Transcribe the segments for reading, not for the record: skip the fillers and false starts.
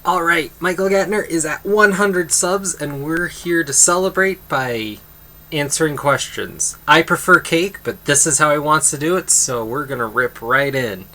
Alright, Michael Gantner is at 100 subs, and we're here to celebrate by answering questions. I prefer cake, but this is how he wants to do it, so we're gonna rip right in.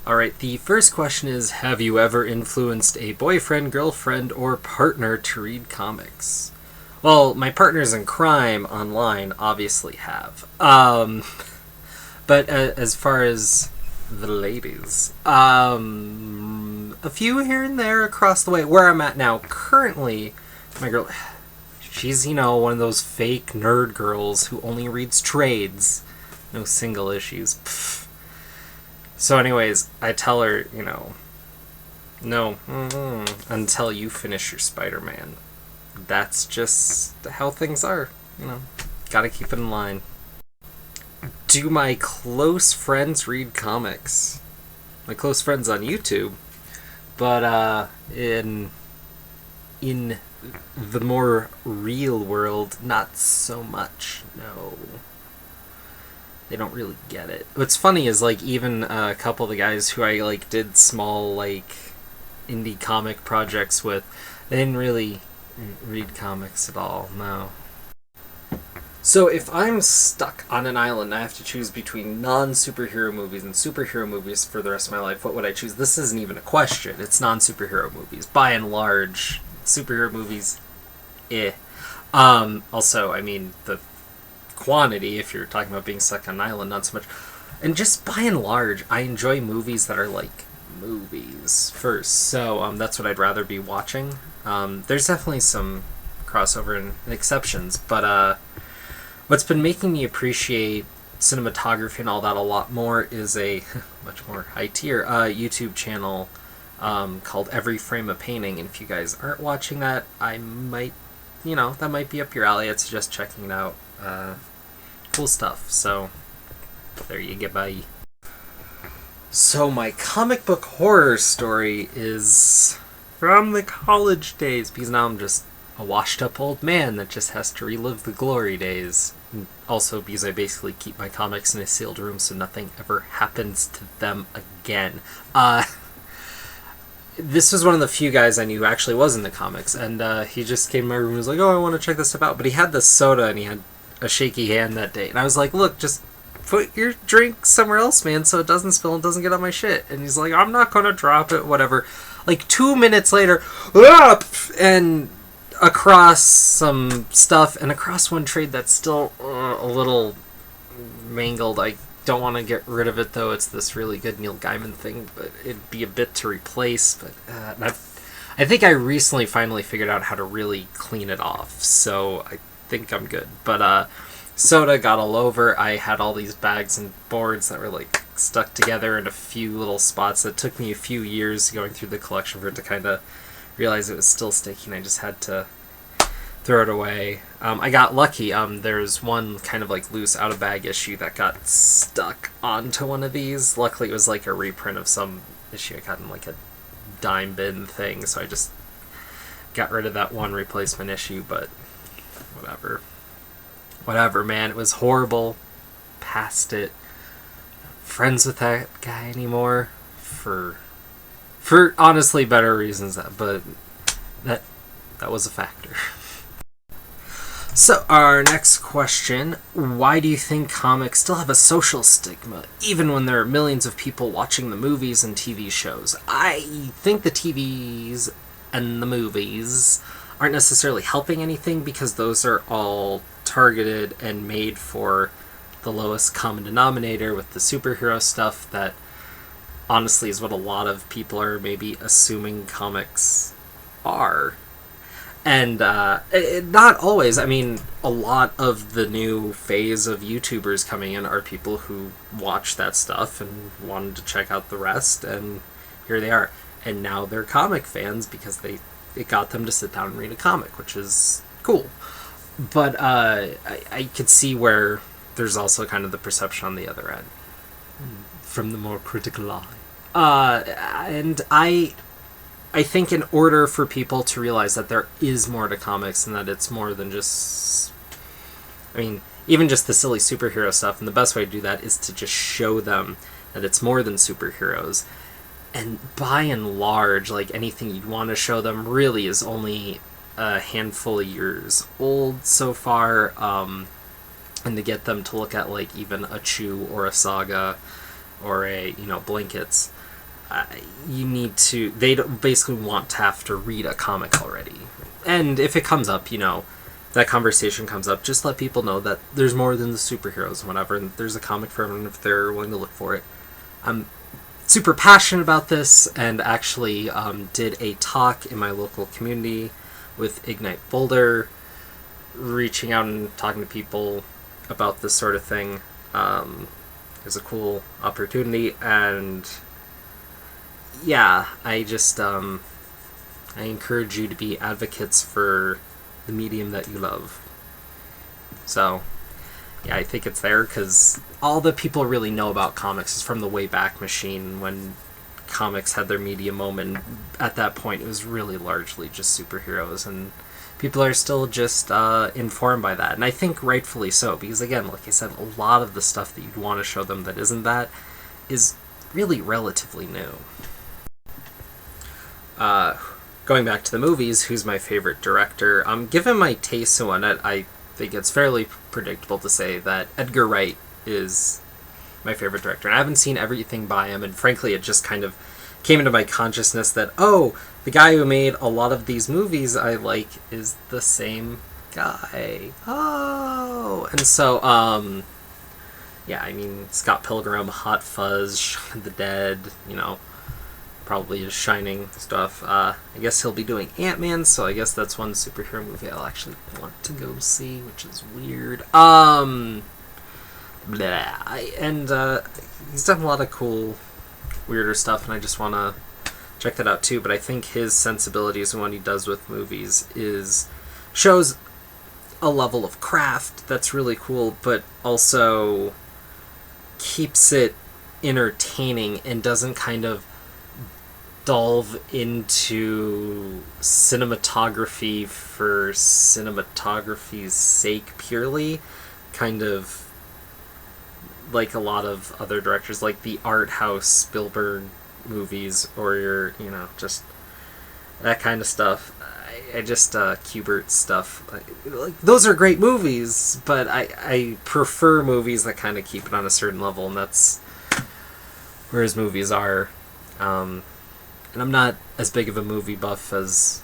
Alright, the first question is, have you ever influenced a boyfriend, girlfriend, or partner to read comics? Well, my partners in crime online obviously have. But as far as the ladies, a few here and there across the way. Where I'm at now, currently, my girl, she's, one of those fake nerd girls who only reads trades, no single issues. Pfft. So anyways, I tell her, no, until you finish your Spider-Man. That's just how things are, Gotta keep it in line. Do my close friends read comics? My close friends on YouTube, but in the more real world, not so much. No, they don't really get it. What's funny is even a couple of the guys who I did small indie comic projects with, they didn't really read comics at all. No. So if I'm stuck on an island and I have to choose between non-superhero movies and superhero movies for the rest of my life, what would I choose? This isn't even a question. It's non-superhero movies. By and large, superhero movies, eh. Also, the quantity, if you're talking about being stuck on an island, not so much. And just by and large, I enjoy movies that are movies first. So that's what I'd rather be watching. There's definitely some crossover and exceptions, but what's been making me appreciate cinematography and all that a lot more is a much more high-tier YouTube channel called Every Frame a Painting. And if you guys aren't watching that, I might, that might be up your alley. I'd suggest checking it out. Cool stuff. So there you go. Bye. So my comic book horror story is from the college days, because now I'm just a washed-up old man that just has to relive the glory days. Also, because I basically keep my comics in a sealed room so nothing ever happens to them again. This was one of the few guys I knew who actually was in the comics, and he just came to my room and was like, oh, I want to check this stuff out. But he had this soda, and he had a shaky hand that day. And I was like, look, just put your drink somewhere else, man, so it doesn't spill and doesn't get on my shit. And he's like, I'm not going to drop it, whatever. 2 minutes later, and across some stuff, and across one trade that's still a little mangled. I don't want to get rid of it, though. It's this really good Neil Gaiman thing, but it'd be a bit to replace. But I think I recently finally figured out how to really clean it off, so I think I'm good. But soda got all over. I had all these bags and boards that were stuck together in a few little spots. That took me a few years going through the collection for it to kind of realize it was still sticky, and I just had to throw it away. I got lucky. There's one kind of loose out of bag issue that got stuck onto one of these. Luckily it was a reprint of some issue I got in a dime bin thing, so I just got rid of that one replacement issue. But whatever, man. It was horrible. Past it. Friends with that guy anymore for honestly better reasons, but that was a factor. So our next question, why do you think comics still have a social stigma, even when there are millions of people watching the movies and TV shows? I think the TVs and the movies aren't necessarily helping anything, because those are all targeted and made for the lowest common denominator with the superhero stuff that honestly is what a lot of people are maybe assuming comics are. And not always. A lot of the new phase of YouTubers coming in are people who watch that stuff and wanted to check out the rest, and here they are. And now they're comic fans because it got them to sit down and read a comic, which is cool. But I could see where there's also kind of the perception on the other end, from the more critical eye. And I think in order for people to realize that there is more to comics and that it's more than just, even just the silly superhero stuff, and the best way to do that is to just show them that it's more than superheroes. And by and large, like, anything you'd want to show them really is only a handful of years old so far. And to get them to look at, like, even a Chew or a Saga or a, Blankets, you need to, they basically want to have to read a comic already. And if it comes up, that conversation comes up, just let people know that there's more than the superheroes and whatever, and there's a comic for everyone if they're willing to look for it. I'm super passionate about this, and actually did a talk in my local community with Ignite Boulder, reaching out and talking to people about this sort of thing. Is a cool opportunity, and yeah, I just I encourage you to be advocates for the medium that you love. So yeah, I think it's there because all that people really know about comics is from the Wayback Machine, when comics had their media moment. At that point, it was really largely just superheroes, and people are still just informed by that. And I think rightfully so, because again, like I said, a lot of the stuff that you'd want to show them that isn't that is really relatively new. Going back to the movies, who's my favorite director? Given my taste on it, I think it's fairly predictable to say that Edgar Wright is my favorite director. And I haven't seen everything by him, and frankly, it just kind of came into my consciousness that, oh, the guy who made a lot of these movies I like is the same guy. Oh! And so, yeah, I mean, Scott Pilgrim, Hot Fuzz, Shaun of the Dead, probably his Shining stuff. I guess he'll be doing Ant-Man, so I guess that's one superhero movie I'll actually want to go see, which is weird. And he's done a lot of cool, weirder stuff, and I just want to check that out too. But I think his sensibilities and what he does with movies shows a level of craft that's really cool, but also keeps it entertaining and doesn't kind of delve into cinematography for cinematography's sake purely, kind of like a lot of other directors, like the art house Spielberg movies, or your, just that kind of stuff. I just Kubert stuff, like those are great movies, but I prefer movies that kind of keep it on a certain level, and that's where his movies are. And I'm not as big of a movie buff as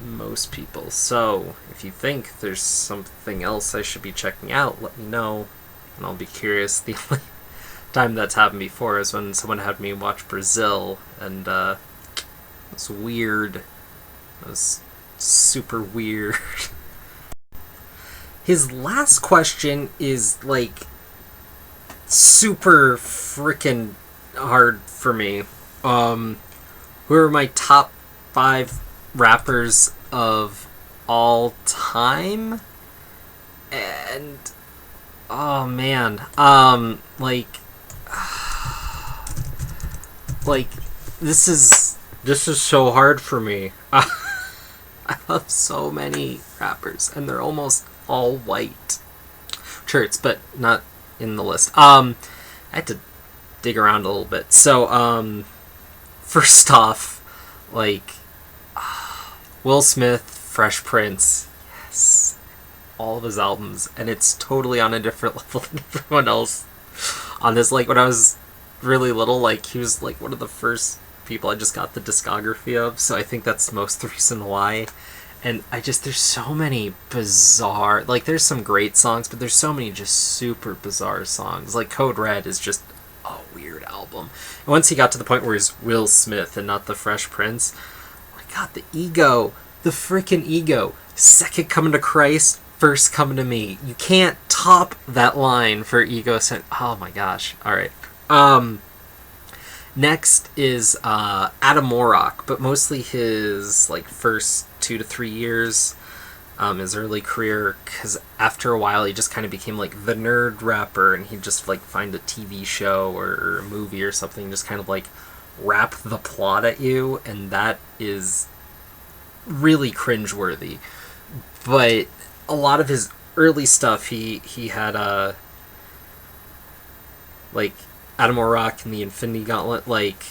most people, so if you think there's something else I should be checking out, let me know, and I'll be curious. The only time that's happened before is when someone had me watch Brazil, and it was weird. It was super weird. His last question is, like, super freaking hard for me. Who are my top 5 rappers of all time? And oh man, like this is so hard for me. I love so many rappers, and they're almost all white shirts, but not in the list. I had to dig around a little bit. So, first off, like, Will Smith, Fresh Prince, yes, all of his albums, and it's totally on a different level than everyone else on this. Like, when I was really little, like, he was, like, one of the first people I just got the discography of, so I think that's most the reason why. And there's so many bizarre, like, there's some great songs, but there's so many just super bizarre songs. Like, Code Red is just a weird album. And once he got to the point where he's Will Smith and not the Fresh Prince, oh my god, the ego, the freaking ego. Second coming to Christ, first coming to me. You can't top that line for ego. Oh my gosh. Alright. Next is Adam Warrock, but mostly his, like, first 2 to 3 years, his early career, because after a while he just kind of became like the nerd rapper, and he'd just like find a TV show or a movie or something, just kind of like rap the plot at you, and that is really cringeworthy. But a lot of his early stuff, he had like Adam Warrock and the Infinity Gauntlet, like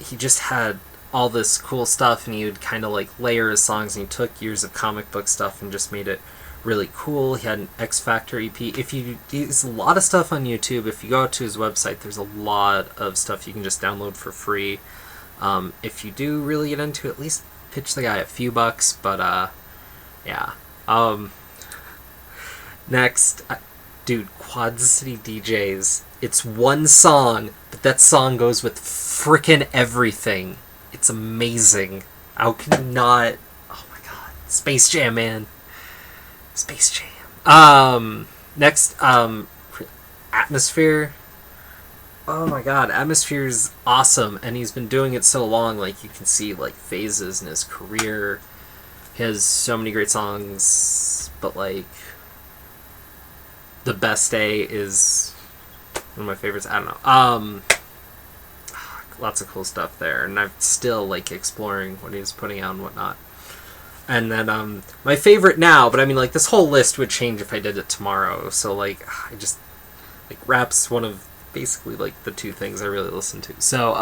he just had all this cool stuff, and he would kind of like layer his songs, and he took years of comic book stuff and just made it really cool. He had an X Factor EP. There's a lot of stuff on YouTube. If you go to his website, there's a lot of stuff you can just download for free. If you do really get into it, at least pitch the guy a few bucks. But yeah. Next, dude, Quad City DJs. It's one song, but that song goes with frickin' everything. It's amazing. How can you not? Oh my god, Space Jam, man. Space Jam. Next, Atmosphere. Oh my god, Atmosphere's awesome, and he's been doing it so long. Like, you can see like phases in his career. He has so many great songs, but like, The Best Day is one of my favorites. I don't know. Lots of cool stuff there, and I'm still like exploring what he's putting out and whatnot. And then my favorite now, but I mean, like, this whole list would change if I did it tomorrow. So like, I just like, rap's one of basically like the two things I really listen to. So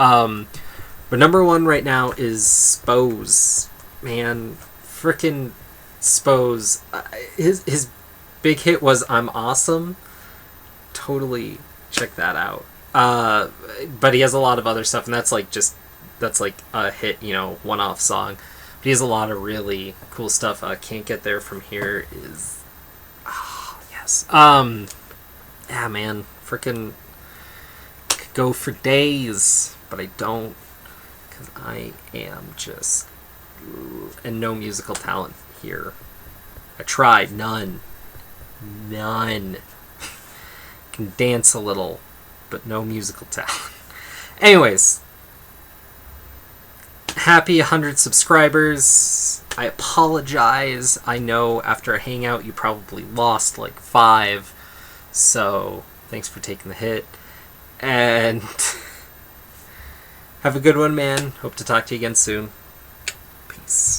but number one right now is Spose. Man, frickin' Spose. His big hit was I'm Awesome. Totally check that out. But he has a lot of other stuff, and that's like a hit, one-off song. But he has a lot of really cool stuff. Can't Get There From Here is, yes. Yeah, man, freaking could go for days, but I don't, because I am just, and no musical talent here. I tried, none. Can dance a little, but no musical talent. Anyways, happy 100 subscribers. I apologize. I know after a hangout you probably lost like 5, so thanks for taking the hit. And have a good one, man. Hope to talk to you again soon. Peace.